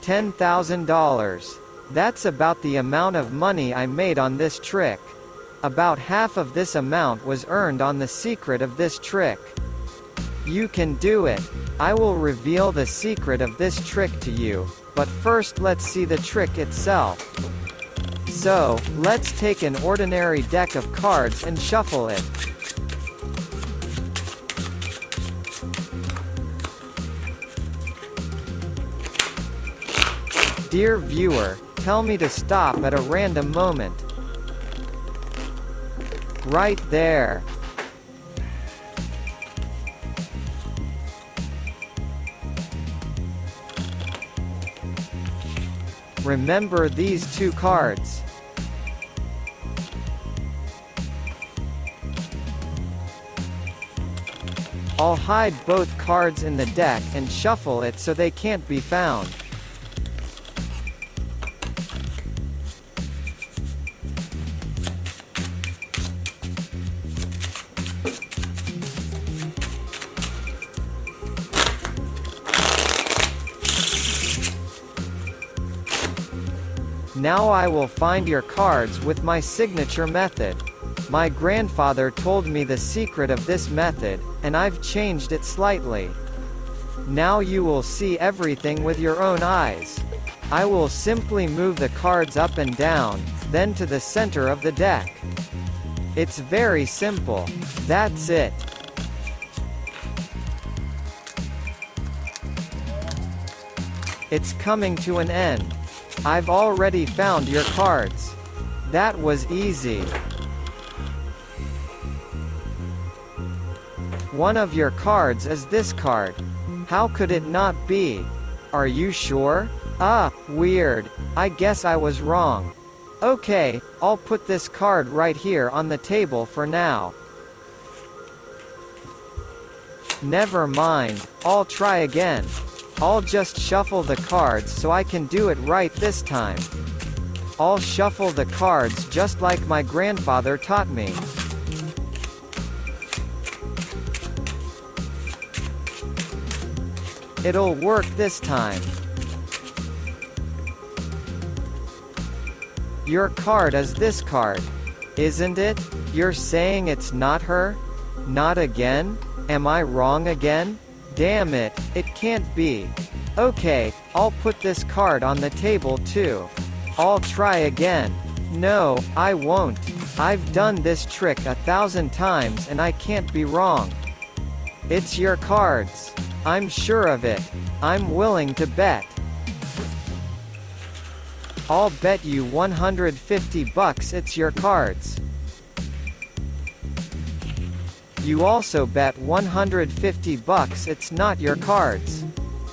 $10,000. That's about the amount of money I made on this trick. About half of this amount was earned on the secret of this trick. You can do it. I will reveal the secret of this trick to you, but first let's see the trick itself. So, let's take an ordinary deck of cards and shuffle it. Dear viewer, tell me to stop at a random moment. Right there. Remember these two cards. I'll hide both cards in the deck and shuffle it so they can't be found. Now I will find your cards with my signature method. My grandfather told me the secret of this method, and I've changed it slightly. Now you will see everything with your own eyes. I will simply move the cards up and down, then to the center of the deck. It's very simple. That's it. It's coming to an end. I've already found your cards. That was easy. One of your cards is this card. How could it not be? Are you sure? Ah, weird. I guess I was wrong. Okay, I'll put this card right here on the table for now. Never mind, I'll try again. I'll just shuffle the cards so I can do it right this time. I'll shuffle the cards just like my grandfather taught me. It'll work this time. Your card is this card, isn't it? You're saying it's not her? Not again? Am I wrong again? Damn it, it can't be. Okay, I'll put this card on the table too. I'll try again. No, I won't. I've done this trick 1,000 times and I can't be wrong. It's your cards. I'm sure of it. I'm willing to bet. I'll bet you $150 it's your cards. You also bet $150 it's not your cards.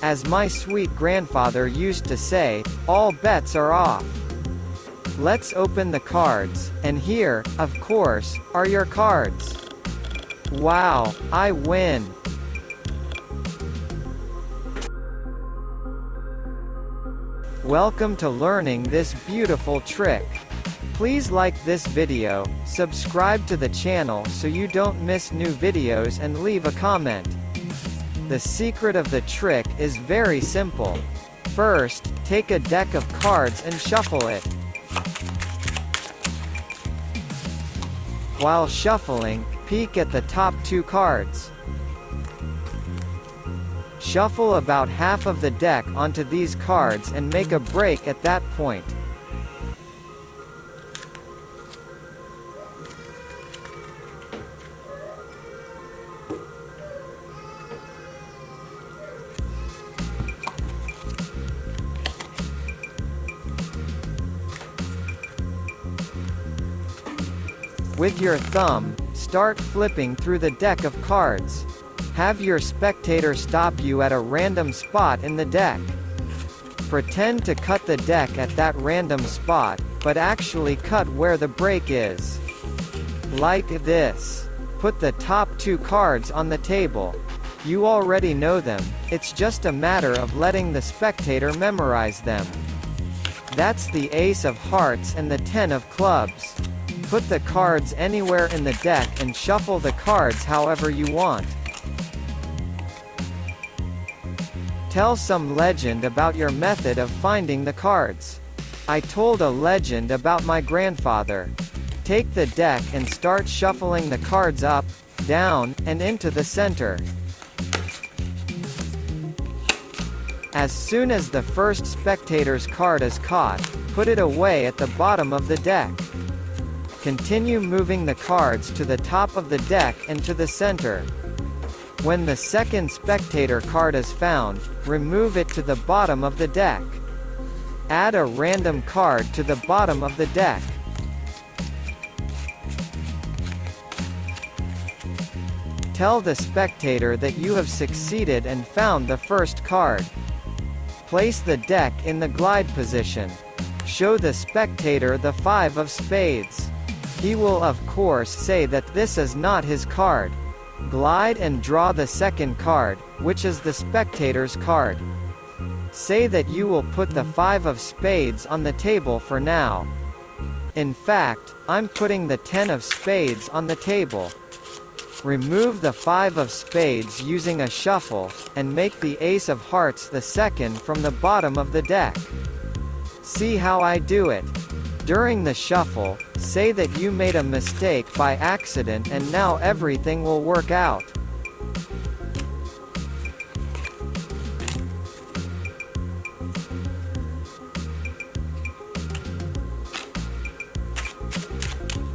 As my sweet grandfather used to say, all bets are off. Let's open the cards, and here, of course, are your cards. Wow, I win. Welcome to learning this beautiful trick. Please like this video, subscribe to the channel so you don't miss new videos and leave a comment. The secret of the trick is very simple. First, take a deck of cards and shuffle it. While shuffling, peek at the top two cards. Shuffle about half of the deck onto these cards and make a break at that point. With your thumb, start flipping through the deck of cards. Have your spectator stop you at a random spot in the deck. Pretend to cut the deck at that random spot, but actually cut where the break is. Like this. Put the top two cards on the table. You already know them, it's just a matter of letting the spectator memorize them. That's the Ace of Hearts and the Ten of Clubs. Put the cards anywhere in the deck and shuffle the cards however you want. Tell some legend about your method of finding the cards. I told a legend about my grandfather. Take the deck and start shuffling the cards up, down, and into the center. As soon as the first spectator's card is caught, put it away at the bottom of the deck. Continue moving the cards to the top of the deck and to the center. When the second spectator card is found, remove it to the bottom of the deck. Add a random card to the bottom of the deck. Tell the spectator that you have succeeded and found the first card. Place the deck in the glide position. Show the spectator the 5 of spades. He will of course say that this is not his card. Glide and draw the second card, which is the spectator's card. Say that you will put the 5 of spades on the table for now. In fact, I'm putting the 10 of spades on the table. Remove the 5 of spades using a shuffle, and make the ace of hearts the second from the bottom of the deck. See how I do it. During the shuffle, say that you made a mistake by accident and now everything will work out.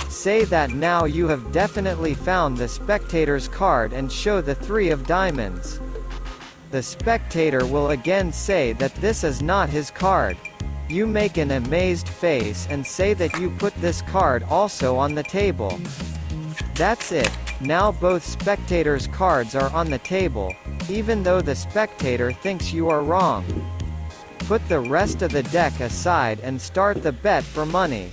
Say that now you have definitely found the spectator's card and show the 3 of diamonds. The spectator will again say that this is not his card. You make an amazed face and say that you put this card also on the table. That's it. Now both spectators' cards are on the table, even though the spectator thinks you are wrong. Put the rest of the deck aside and start the bet for money.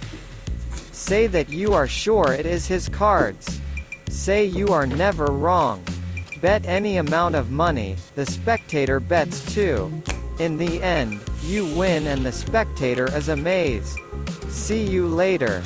Say that you are sure it is his cards. Say you are never wrong. Bet any amount of money, the spectator bets too. In the end, you win and the spectator is amazed. See you later.